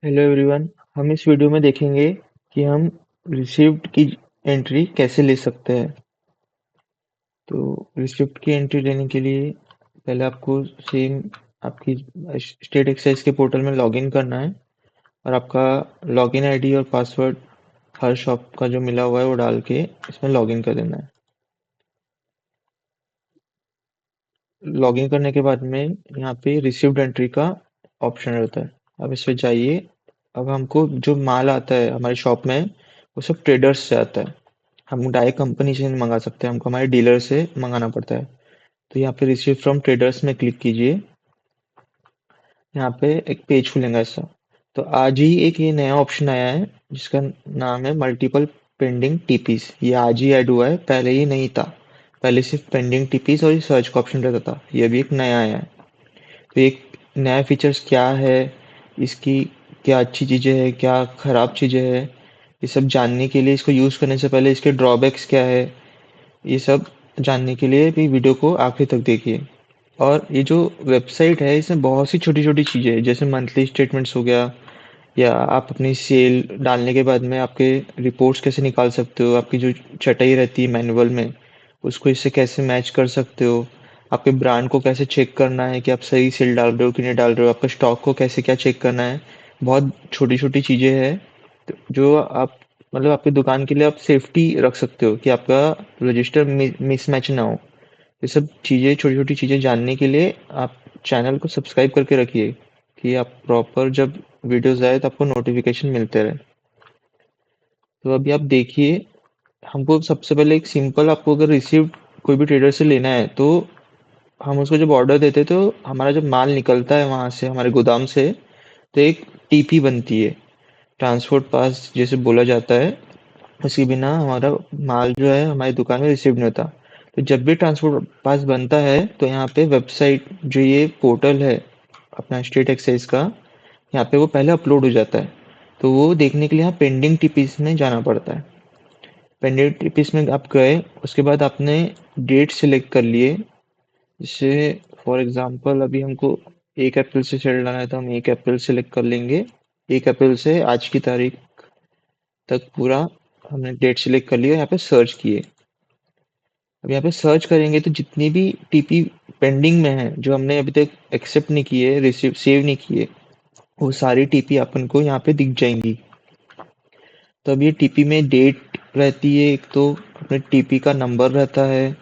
Hello everyone. हम इस video में देखेंगे कि हम रिसीव्ड की एंट्री कैसे ले सकते हैं। तो रिसीव्ड की एंट्री लेने के लिए पहले आपको सेम आपकी स्टेट एक्साइज के पोर्टल में लॉगिन करना है और आपका लॉगिन आईडी और पासवर्ड हर शॉप का जो मिला हुआ है वो डाल के इसमें लॉगिन कर देना है। लॉगिन करने के बाद में यहाँ पे रिसीव्ड एंट्री का ऑप्शन रहता है। अब इस पे जाइए। अब हमको जो माल आता है हमारी शॉप में वो सब ट्रेडर्स से आता है। हम डायरेक्ट कंपनी से नहीं मंगा सकते, हमको हमारे डीलर से मंगाना पड़ता है। तो यहाँ पे रिसीव फ्रॉम ट्रेडर्स में क्लिक कीजिए। यहाँ पे एक पेज खुलेगा ऐसा। तो आज ही एक ये नया ऑप्शन आया है जिसका नाम है मल्टीपल पेंडिंग टीपीस। ये आज ही ऐड हुआ है, पहले ये नहीं था। पहले सिर्फ पेंडिंग टीपीस और ये सर्च का ऑप्शन रहता था, ये भी एक नया आया है। तो एक नया फीचर्स क्या है, इसकी क्या अच्छी चीज़ें हैं, क्या खराब चीज़ें हैं, ये सब जानने के लिए, इसको यूज़ करने से पहले इसके ड्रॉबैक्स क्या है, ये सब जानने के लिए भी वीडियो को आखिर तक देखिए। और ये जो वेबसाइट है इसमें बहुत सी छोटी छोटी चीज़ें हैं, जैसे मंथली स्टेटमेंट्स हो गया, या आप अपनी सेल डालने के बाद में आपके रिपोर्ट्स कैसे निकाल सकते हो, आपकी जो छटाई रहती है मैनुअल में उसको इससे कैसे मैच कर सकते हो, आपके ब्रांड को कैसे चेक करना है कि आप सही सेल डाल रहे हो कि नहीं डाल रहे हो, आपका स्टॉक को कैसे क्या चेक करना है। बहुत छोटी छोटी चीज़ें हैं जो आप मतलब आपकी दुकान के लिए आप सेफ्टी रख सकते हो कि आपका रजिस्टर मिसमैच ना हो। ये सब चीज़ें, छोटी छोटी चीज़ें जानने के लिए आप चैनल को सब्सक्राइब करके रखिए कि आप प्रॉपर जब वीडियोस आए तो आपको नोटिफिकेशन मिलते रहे। तो अभी आप देखिए, हमको सबसे पहले एक सिंपल, आपको अगर रिसीव कोई भी ट्रेडर से लेना है तो हम उसको जब ऑर्डर देते हैं तो हमारा जब माल निकलता है वहां से, हमारे गोदाम से, तो एक टीपी बनती है, ट्रांसपोर्ट पास जैसे बोला जाता है। उसके बिना हमारा माल जो है हमारी दुकान में रिसीव नहीं होता। तो जब भी ट्रांसपोर्ट पास बनता है तो यहाँ पे वेबसाइट, जो ये पोर्टल है अपना स्टेट एक्साइज का, यहाँ पे वो पहले अपलोड हो जाता है। तो वो देखने के लिए यहाँ पेंडिंग टीपीस में जाना पड़ता है। पेंडिंग टीपीस में आप गए, उसके बाद आपने डेट सिलेक्ट कर लिए। जैसे फॉर एग्जांपल अभी हमको 1 अप्रैल से सेल डालना है तो हम 1 अप्रैल सेलेक्ट कर लेंगे। 1 अप्रैल से आज की तारीख तक पूरा हमने डेट सिलेक्ट कर लिया, यहाँ पे सर्च किए। अब यहाँ पे सर्च करेंगे तो जितनी भी टीपी पेंडिंग में है, जो हमने अभी तक एक्सेप्ट नहीं किए, रिसीव सेव नहीं किए, वो सारी टीपी अपन को यहाँ पे दिख जाएंगी। तो अब ये टीपी में डेट रहती है, एक तो अपने टीपी का नंबर रहता है,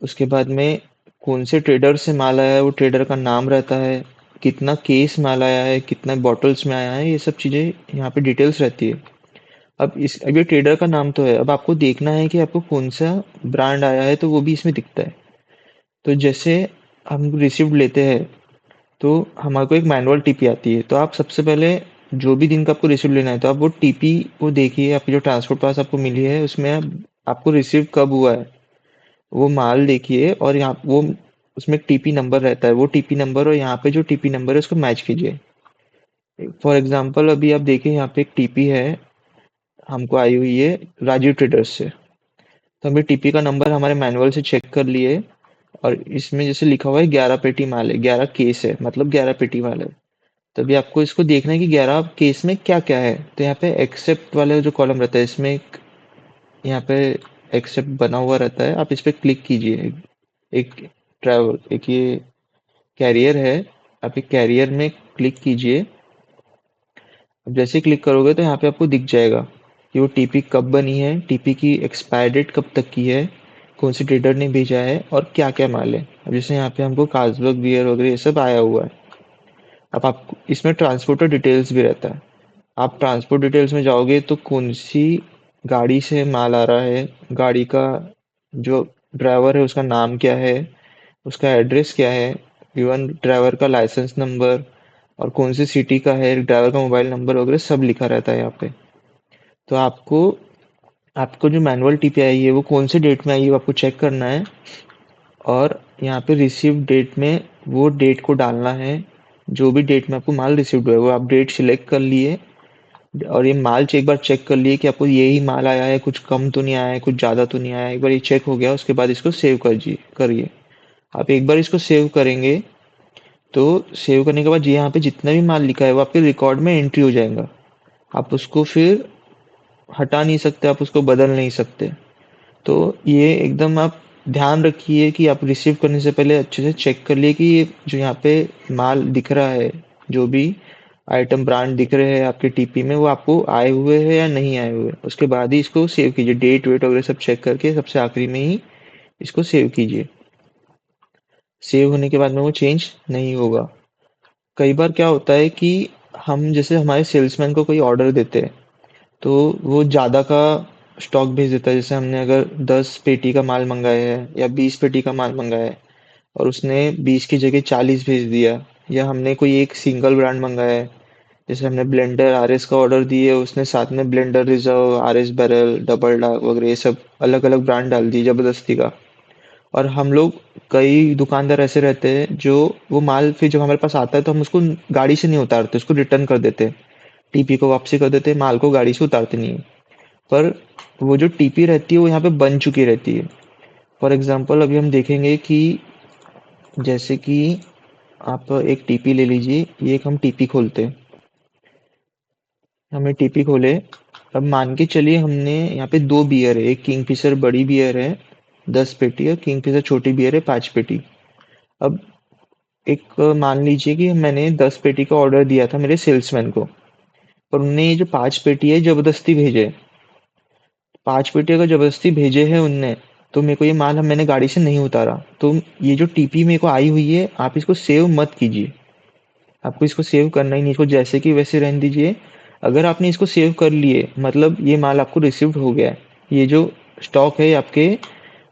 उसके बाद में कौन से ट्रेडर से माल आया है वो ट्रेडर का नाम रहता है, कितना केस माल आया है, कितना बॉटल्स में आया है, ये सब चीज़ें यहाँ पे डिटेल्स रहती है। अब ये ट्रेडर का नाम तो है, अब आपको देखना है कि आपको कौन सा ब्रांड आया है तो वो भी इसमें दिखता है। तो जैसे हम रिसिप्ट लेते हैं तो हमारे को एक मैनुअल टीपी आती है, तो आप सबसे पहले जो भी दिन का आपको रिसिप्ट लेना है तो आप वो टीपी को देखिए, आपकी जो ट्रांसपोर्ट पास आपको मिली है उसमें आपको रिसीव कब हुआ है वो माल देखिए, और यहाँ वो उसमें टीपी नंबर रहता है, वो टीपी नंबर और यहाँ पे जो टीपी नंबर है उसको मैच कीजिए। फॉर एग्जांपल अभी आप देखिए यहाँ पे एक टीपी है, हमको आई हुई है राजीव ट्रेडर्स से। तो हम ये टीपी का नंबर हमारे मैनुअल से चेक कर लिए, और इसमें जैसे लिखा हुआ है 11 पेटी माल है, 11 केस है, मतलब 11 पेटी माल है। तभी आपको इसको देखना है कि 11 केस में क्या क्या है। तो यहाँ पे एक्सेप्ट वाले जो कॉलम रहता है इसमें यहाँ पे एक्सेप्ट बना हुआ रहता है, आप इस पे क्लिक कीजिए। एक ट्रैवल, एक ये कैरियर है, आप एक कैरियर में क्लिक कीजिए। अब जैसे क्लिक करोगे तो यहाँ पे आपको दिख जाएगा कि वो टीपी कब बनी है, टीपी की एक्सपायर डेट कब तक की है, कौन से ट्रेडर ने भेजा है और क्या क्या माल है। अब जैसे यहाँ पे हमको कार्लसबर्ग बियर वगैरह ये सब आया हुआ है। अब आपको इसमें ट्रांसपोर्टर डिटेल्स भी रहता है। आप ट्रांसपोर्ट डिटेल्स में जाओगे तो कौन सी गाड़ी से माल आ रहा है, गाड़ी का जो ड्राइवर है उसका नाम क्या है, उसका एड्रेस क्या है, इवन ड्राइवर का लाइसेंस नंबर और कौन सी सिटी का है, ड्राइवर का मोबाइल नंबर वगैरह सब लिखा रहता है यहाँ पे। तो आपको आपको जो मैनुअल टीपी आई है वो कौन से डेट में आई है वो आपको चेक करना है, और यहाँ पे रिसीव डेट में वो डेट को डालना है, जो भी डेट में आपको माल रिसीव हुआ है वो आप डेट सिलेक्ट कर लिए। और ये माल एक बार चेक कर लिए कि आपको यही माल आया है, कुछ कम तो नहीं आया है, कुछ ज़्यादा तो नहीं आया है। एक बार ये चेक हो गया उसके बाद इसको सेव करिए। आप एक बार इसको सेव करेंगे तो सेव करने के बाद ये यहाँ पे जितना भी माल लिखा है वो आपके रिकॉर्ड में एंट्री हो जाएगा। आप उसको फिर हटा नहीं सकते, आप उसको बदल नहीं सकते। तो ये एकदम आप ध्यान रखिए कि आप रिसीव करने से पहले अच्छे से चेक कर लिए कि ये जो यहाँ पे माल दिख रहा है, जो भी आइटम ब्रांड दिख रहे हैं आपके टीपी में, वो आपको आए हुए हैं या नहीं आए हुए। उसके बाद ही इसको सेव कीजिए, डेट वेट वगैरह सब चेक करके सबसे आखिरी में ही इसको सेव कीजिए। सेव होने के बाद में वो चेंज नहीं होगा। कई बार क्या होता है कि हम जैसे हमारे सेल्समैन को कोई ऑर्डर देते हैं, तो वो ज़्यादा का स्टॉक भेज देता है। जैसे हमने अगर 10 पेटी का माल मंगाया है या 20 पेटी का माल मंगाया है और उसने 20 की जगह 40 भेज दिया, या हमने कोई एक सिंगल ब्रांड मंगाया है, जैसे हमने ब्लेंडर आरएस का ऑर्डर दिए, उसने साथ में blender reserve, RS barrel, double dark वगैरह ये सब अलग अलग ब्रांड डाल दिए जबरदस्ती का। और हम लोग, कई दुकानदार ऐसे रहते हैं जो वो माल फिर जब हमारे पास आता है तो हम उसको गाड़ी से नहीं उतारते, उसको रिटर्न कर देते, टीपी को वापसी कर देते, माल को गाड़ी से उतारते नहीं है। पर वो जो टीपी रहती है वो यहाँ पे बन चुकी रहती है। फॉर एग्जांपल अभी हम देखेंगे कि जैसे कि आप एक टीपी ले लीजिए, ये एक हम टीपी खोलते हैं, हमने टीपी खोले। अब मान के चलिए हमने यहाँ पे दो बियर है, एक किंगफिशर बड़ी बियर है 10 पेटी और किंगफिशर छोटी बियर है 5 पेटी। अब एक मान लीजिए कि मैंने 10 पेटी का ऑर्डर दिया था मेरे सेल्समैन को, पर उनने ये जो 5 पेटी है जबरदस्ती भेजे, 5 पेटी अगर जबरदस्ती भेजे हैं उनने, तो मेरे को ये माल हम मैंने गाड़ी से नहीं उतारा। तो ये जो टीपी मेरे को आई हुई है, आप इसको सेव मत कीजिए। आपको इसको सेव करना ही नहीं, इसको जैसे कि वैसे रहने दीजिए। अगर आपने इसको सेव कर लिए, मतलब ये माल आपको रिसीव्ड हो गया है, ये जो स्टॉक है ये आपके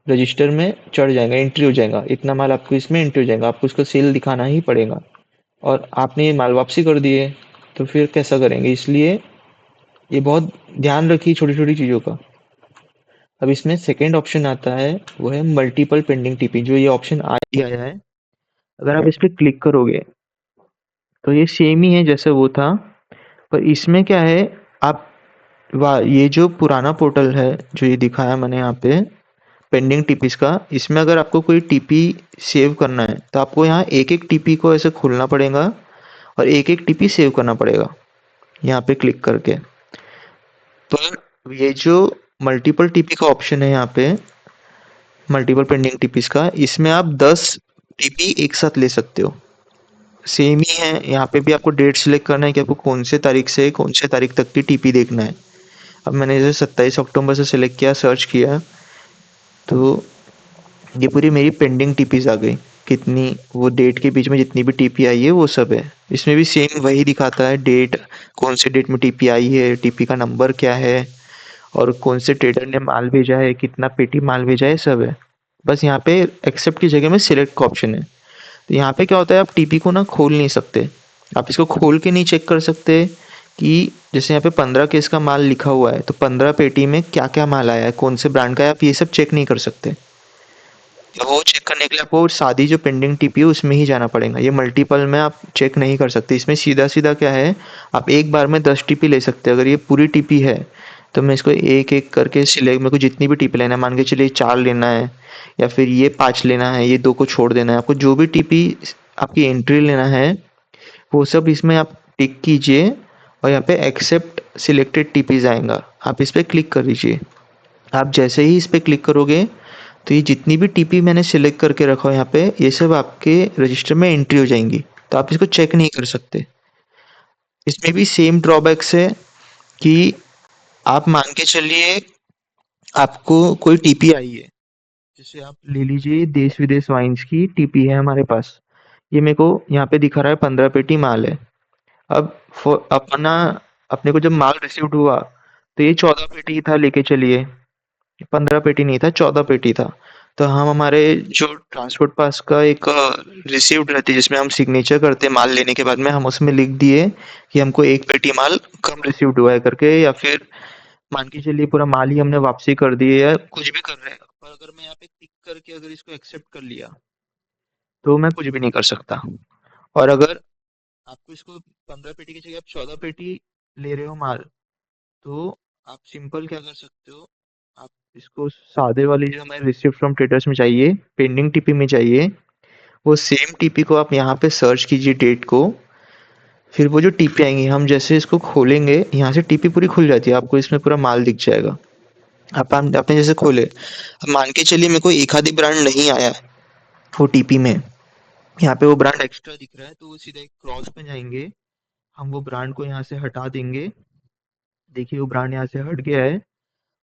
रजिस्टर में चढ़ जाएगा, एंट्री हो जाएगा, इतना माल आपको इसमें एंट्री हो जाएगा, आपको इसको सेल दिखाना ही पड़ेगा। और आपने ये माल वापसी कर दिए, तो फिर कैसा करेंगे? इसलिए ये बहुत ध्यान रखिए छोटी छोटी चीज़ों का। अब इसमें सेकंड ऑप्शन आता है, वो है मल्टीपल पेंडिंग टीपी, जो ये ऑप्शन आज ही आया है। अगर आप इस पे क्लिक करोगे तो ये सेम ही है जैसे वो था, पर इसमें क्या है, आप वाह, ये जो पुराना पोर्टल है जो ये दिखाया मैंने यहाँ पे पेंडिंग टीपीज का, इसमें अगर आपको कोई टीपी सेव करना है तो आपको यहाँ एक एक टीपी को ऐसे खोलना पड़ेगा और एक एक टीपी सेव करना पड़ेगा यहाँ पे क्लिक करके। पर ये जो मल्टीपल टीपी का ऑप्शन है यहाँ पे, मल्टीपल पेंडिंग टीपीज का, इसमें आप 10 टीपी एक साथ ले सकते हो। सेम ही है, यहाँ पे भी आपको डेट सिलेक्ट करना है कि आपको कौन से तारीख से कौन से तारीख तक की टीपी देखना है। अब मैंने जैसे 27 अक्टूबर से सिलेक्ट किया, सर्च किया, तो ये पूरी मेरी पेंडिंग टीपीज आ गई। कितनी, वो डेट के बीच में जितनी भी टीपी आई है वो सब है। इसमें भी सेम वही दिखाता है, डेट, कौन से डेट में टीपी आई है, टीपी का नंबर क्या है, और कौन से ट्रेडर ने माल भेजा है, कितना पेटी माल भेजा है, सब है। बस यहाँ पे एक्सेप्ट की जगह में सिलेक्ट का ऑप्शन है। तो यहाँ पे क्या होता है, आप टीपी को ना खोल नहीं सकते, आप इसको खोल के नहीं चेक कर सकते कि जैसे यहाँ पे 15 केस का माल लिखा हुआ है, तो 15 पेटी में क्या क्या माल आया है, कौन से ब्रांड का है, आप ये सब चेक नहीं कर सकते। तो वो चेक करने के लिए आपको सादी जो पेंडिंग टीपी है उसमें ही जाना पड़ेगा, ये मल्टीपल में आप चेक नहीं कर सकते। इसमें सीधा सीधा क्या है, आप एक बार में 10 टीपी ले सकते हैं। अगर ये पूरी टीपी है तो मैं इसको एक एक करके सिलेक्ट, मेरे को जितनी भी टीपी लेना है, मान के चलिए 4 लेना है, या फिर ये 5 लेना है, ये 2 को छोड़ देना है, आपको जो भी टीपी आपकी एंट्री लेना है वो सब इसमें आप टिक कीजिए। और यहाँ पे एक्सेप्ट सिलेक्टेड टीपीज आएगा, आप इस पर क्लिक कर दीजिए। आप जैसे ही इस पे क्लिक करोगे तो ये जितनी भी टीपी मैंने सिलेक्ट करके रखा हो यहाँ पे, ये सब आपके रजिस्टर में एंट्री हो जाएंगी, तो आप इसको चेक नहीं कर सकते। इसमें भी सेम ड्रॉबैक्स है कि आप मान के चलिए आपको कोई टीपी आई है, जैसे आप ले लीजिए देश विदेश वाइन्स की टीपी है हमारे पास, ये मेरे को यहाँ पे दिखा रहा है 15 पेटी माल है। अब अपना, अपने को जब माल रिसीव्ड हुआ तो ये 14 पेटी था, लेके चलिए, 15 पेटी नहीं था, 14 पेटी था। तो हम हमारे जो ट्रांसपोर्ट पास का एक रिसिप्ट रहती है जिसमें हम सिग्नेचर करते हैं माल लेने के बाद में, हम उसमें लिख दिए कि हमको 1 पेटी माल कम रिसीव्ड हुआ है करके, या फिर मान के चलिए पूरा माल ही हमने वापसी कर दिए या कुछ भी कर रहे हैं, पर अगर मैं यहाँ पे टिक करके अगर इसको एक्सेप्ट कर लिया तो मैं कुछ भी नहीं कर सकता। और अगर आपको इसको 15 पेटी की जगह आप 14 पेटी ले रहे हो माल, तो आप सिंपल क्या कर सकते हो, आप इसको सादे वाली जो हमारे रिसीव्ड फ्रॉम ट्रेडर्स में चाहिए, पेंडिंग टीपी में चाहिए, वो सेम टीपी को आप यहाँ पे सर्च कीजिए डेट को, फिर वो जो टीपी आएंगी हम जैसे इसको खोलेंगे यहाँ से टीपी पूरी खुल जाती है, आपको इसमें पूरा माल दिख जाएगा। आपने जैसे खोले, अब मान के चलिए मेरे को एक आधी ब्रांड नहीं आया वो टीपी में, यहाँ पे वो ब्रांड एक्स्ट्रा दिख रहा है तो वो सीधा एक क्रॉस पे जाएंगे, हम वो ब्रांड को यहाँ से हटा देंगे। देखिए वो ब्रांड यहाँ से हट गया है,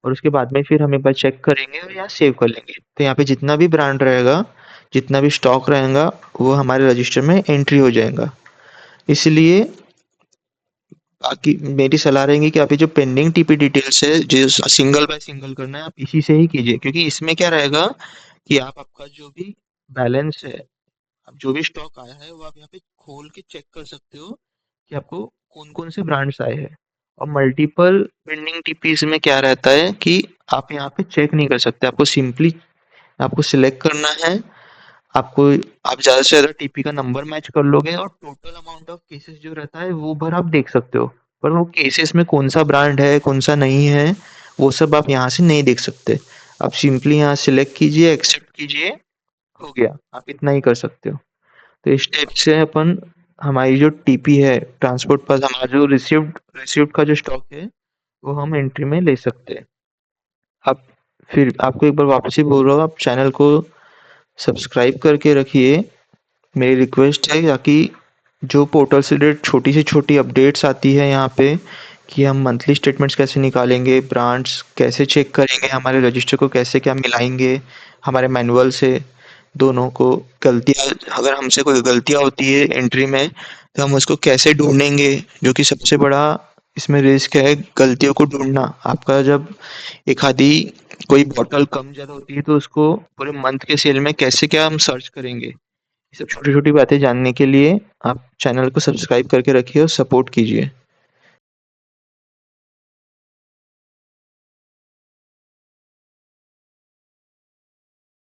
और उसके बाद में फिर हम एक बार चेक करेंगे और यहाँ सेव कर लेंगे, तो यहाँ पे जितना भी ब्रांड रहेगा, जितना भी स्टॉक रहेगा, वो हमारे रजिस्टर में एंट्री हो जाएगा। इसलिए बाकी मेरी सलाह रहेगी कि आप ये जो पेंडिंग टीपी डिटेल्स है जो सिंगल बाय सिंगल करना है, आप इसी से ही कीजिए, क्योंकि इसमें क्या रहेगा कि आप आपका जो भी बैलेंस है, अब जो भी स्टॉक आया है वो आप यहाँ पे खोल के चेक कर सकते हो कि आपको कौन कौन से ब्रांड्स आए हैं। और मल्टीपल पेंडिंग टीपीज में क्या रहता है कि आप यहाँ पे चेक नहीं कर सकते, आपको सिंपली आपको सिलेक्ट करना है, आपको आप ज़्यादा से ज़्यादा टीपी का नंबर मैच कर लोगे और टोटल अमाउंट ऑफ केसेस जो रहता है वो भर आप देख सकते हो। पर वो केसेस में कौन सा ब्रांड है कौन सा नहीं है वो सब आप यहाँ से नहीं देख सकते। आप सिंपली यहाँ सिलेक्ट कीजिए, एक्सेप्ट कीजिए, हो गया, आप इतना ही कर सकते हो। तो इस टाइप से अपन हमारी जो टीपी है ट्रांसपोर्ट पास, हमारा जो रिसिव्ड रिसिव्ड का जो स्टॉक है वो हम एंट्री में ले सकते हैं। आप फिर आपको एक बार वापस ही बोल रहा हूँ, आप चैनल को सब्सक्राइब करके रखिए, मेरी रिक्वेस्ट है, ताकि जो पोर्टल से रिलेटेड छोटी से छोटी अपडेट्स आती है यहाँ पे कि हम मंथली स्टेटमेंट्स कैसे निकालेंगे, ब्रांड्स कैसे चेक करेंगे, हमारे रजिस्टर को कैसे क्या मिलाएंगे हमारे मैनुअल से, दोनों को गलतियाँ, अगर हमसे कोई गलतियाँ होती है एंट्री में तो हम उसको कैसे ढूंढेंगे, जो कि सबसे बड़ा इसमें रिस्क है गलतियों को ढूंढना। आपका जब एक आधी कोई बॉटल कम ज़्यादा होती है तो उसको पूरे मंथ के सेल में कैसे क्या हम सर्च करेंगे, ये सब छोटी छोटी बातें जानने के लिए आप चैनल को सब्सक्राइब करके रखिए और सपोर्ट कीजिए।